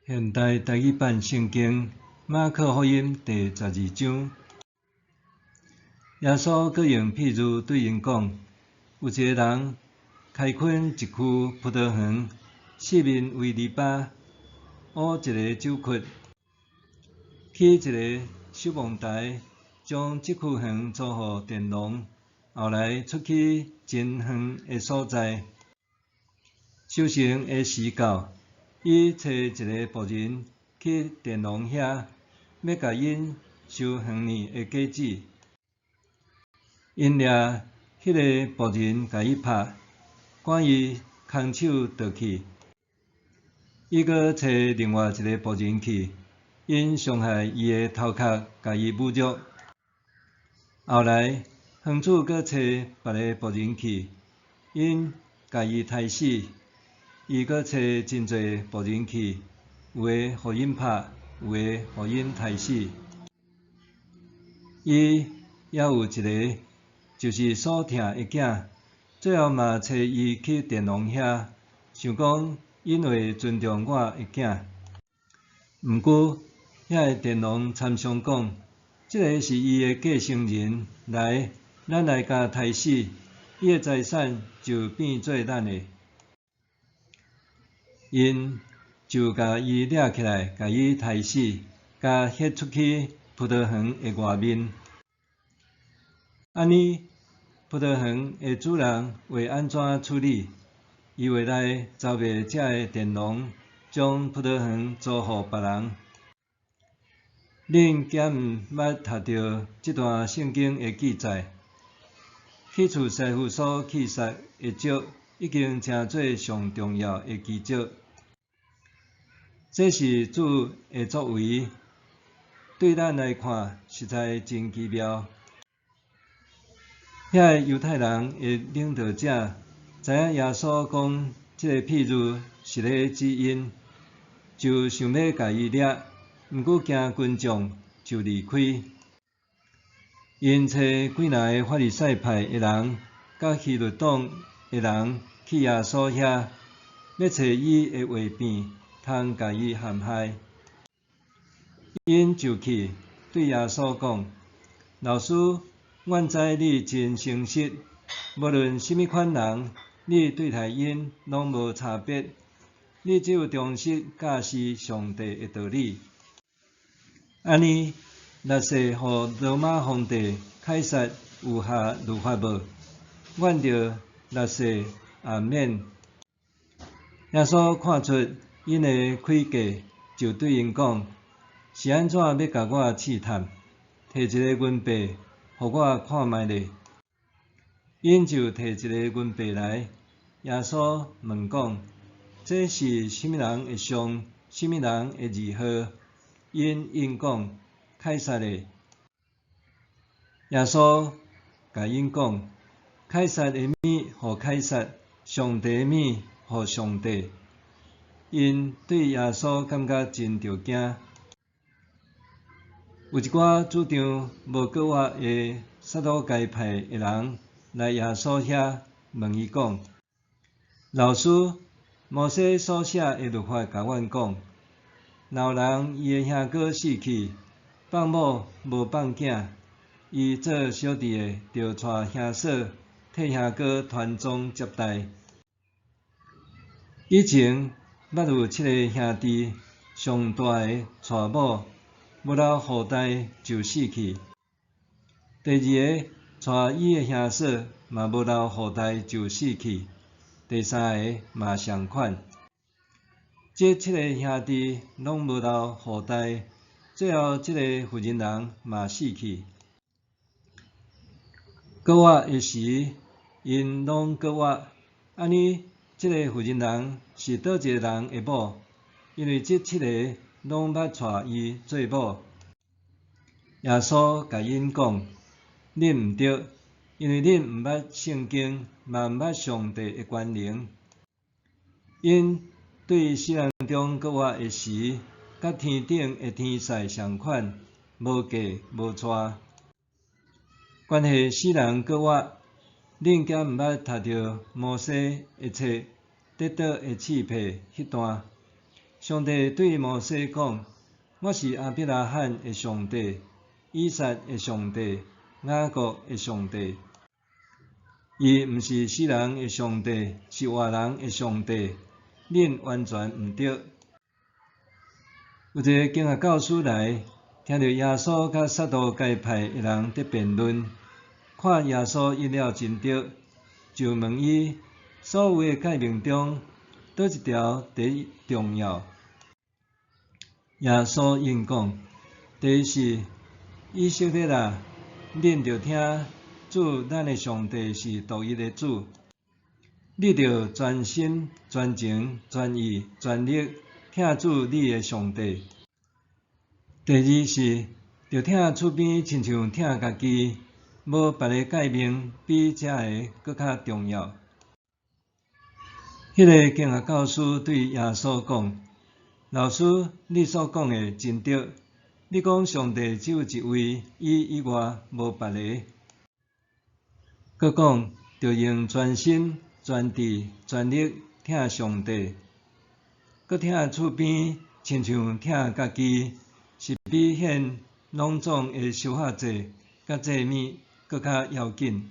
现代台语版圣经马可福音第12章，耶稣阁用譬喻对因讲：有一个人开垦一区葡萄园，四面为篱笆，挖一个酒窟，起一个守望台，将这区园租予佃农，后来出去真远的所在。收成的时到，伊找一个仆人去佃农遐，要甲因收远年的果子。因掠迄个仆人甲伊拍，赶伊空手倒去。伊阁找另外一个仆人去，因伤害伊的头壳，甲伊侮辱。后来园主阁找别个仆人去，因甲伊杀死。伊阁找真侪仆人去，有诶互因拍，有诶互因杀死。伊也有一个，就是所疼的囝，最后嘛找伊去佃农遐，想讲因会尊重我的囝。毋过遐个佃农参详讲，即个是伊的继承人，来，咱来甲杀死，伊的财产就变做咱的。因就甲伊掠起来，甲伊杀死，甲ฮ็出去葡萄园的外面。安尼，葡萄园的主人会安怎处理？伊会来召灭遮个佃农，将葡萄园租予别人。恁敢毋捌读到即段圣经的记载？去除师傅所弃杀的足，已经成做上重要的奇迹。这是主的作为，对咱来看实在真奇妙。遐个犹太人的领导者知影耶稣讲即个譬喻是咧指因，就想要甲伊掠，毋过惊群众，就离开。因找几若个法利赛派的人，甲希律党的人去耶稣遐，要找伊的话变，通甲伊陷害。因就去对耶稣讲：老师，阮知你真诚实，无论甚物款人，你对待因拢无差别。你只有忠实教示上帝的道理。安尼，若是互罗马皇帝凯撒有下律法无？阮着若是也免。耶稣看出因的诡计，就对因讲：是安怎要甲我试探？摕一个银币，互我看觅咧。因就摕一个银币来。耶稣问讲：这是甚物人的像，甚物人的字号？因应讲：凯撒的。耶稣甲因讲：凯撒的物互凯撒，上帝的物互上帝。因对耶稣感觉真着惊。有一寡主张无国外的撒都该派的人来耶稣遐，问伊讲：老师，摩西所写的律法甲阮讲，若有人伊的兄哥死去，放某无放囝，伊做小弟的，着带兄嫂替兄哥传宗接代。以前捌有7个兄弟，上大的带某，无留后代就死去；第二个带伊的兄嫂，嘛无留后代就死去；第三个嘛相款。这7个兄弟拢无留后代，最后这个妇人人嘛死去。国外的时，因拢国外，安尼这个妇人人是倒一个人的某？因为这7个拢捌带伊做某。耶稣甲因讲：恁毋对，因为恁毋捌圣经，嘛毋捌上帝的权能。因对世人中国外的时，甲天顶的天使相款，无嫁无娶。关系世人国外，恁敢毋捌读到摩西的册，得到的刺配迄段？上帝对摩西讲：我是亚伯拉罕的上帝，以撒的上帝，雅各的上帝。伊毋是死人的上帝，是活人的上帝。恁完全毋对。有一个经学教师来，听到耶稣甲撒都该派的人伫辩论，看耶稣应了真对，就问伊所有的诫命中，倒一条第一重要？耶稣应讲：第一是以色列啊，恁着听主咱的上帝是独一的主，你着全心、全情、全意、全力听主你的上帝。第二是着听厝边亲像听家己，无别个诫命比这个搁较重要。迄个经学教师对耶稣讲：老师，你所讲的真对。你讲上帝只有一位，伊以外无别个。佮讲着用全心、全智、全力听上帝，佮听厝边亲像听家己，是比献隆重的修法祭佮祭物佮较要紧。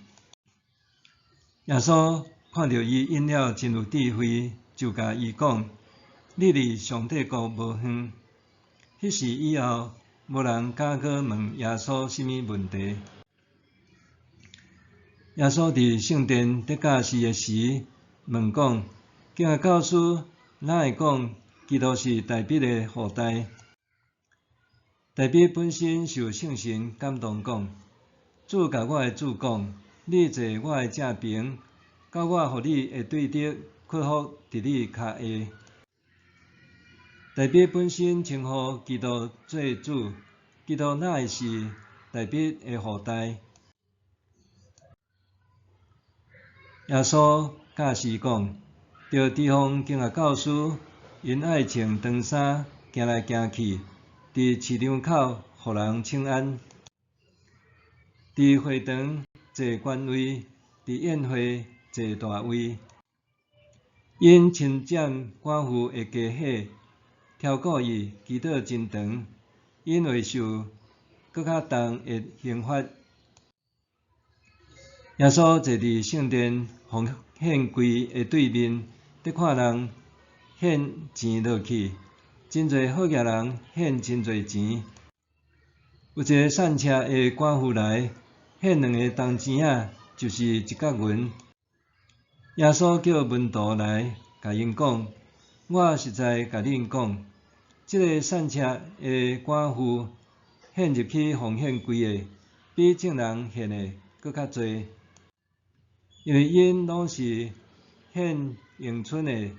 耶稣看到伊应了真有智慧，就甲伊讲：你离上帝国无远。迄时以后，无人敢去问耶稣甚物问题。耶稣伫圣殿伫教示的时，问讲：经学教师哪会讲基督是大卫的后代？大卫本身受圣神感动讲：主甲我的主讲，你坐我的正边，到我互你的对敌屈服伫你脚下。大卫本身称呼基督做主，基督哪会是大卫的后代？耶稣教示讲，着提防经学教师，因爱穿长衫，行来行去，伫市场口互人请安，伫会堂坐官位，伫宴会坐大位。因侵占寡妇的家伙，挑故意祈祷真长，因会受搁较重的刑罚。耶稣坐伫圣殿奉献柜的对面，伫看人献钱落去，真侪好业人献真侪钱。有一个散车的寡妇来献2个铜钱仔，就是一角银。耶稣叫门徒来，甲因讲：我实在甲恁讲，即个散车的寡妇献入去奉献柜的，比众人献的搁较侪。因为因拢是献迎春的，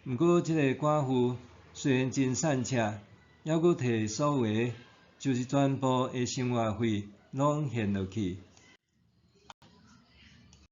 毋过即个寡妇虽然真善车，还阁摕所有的，就是全部的生活费拢献落去。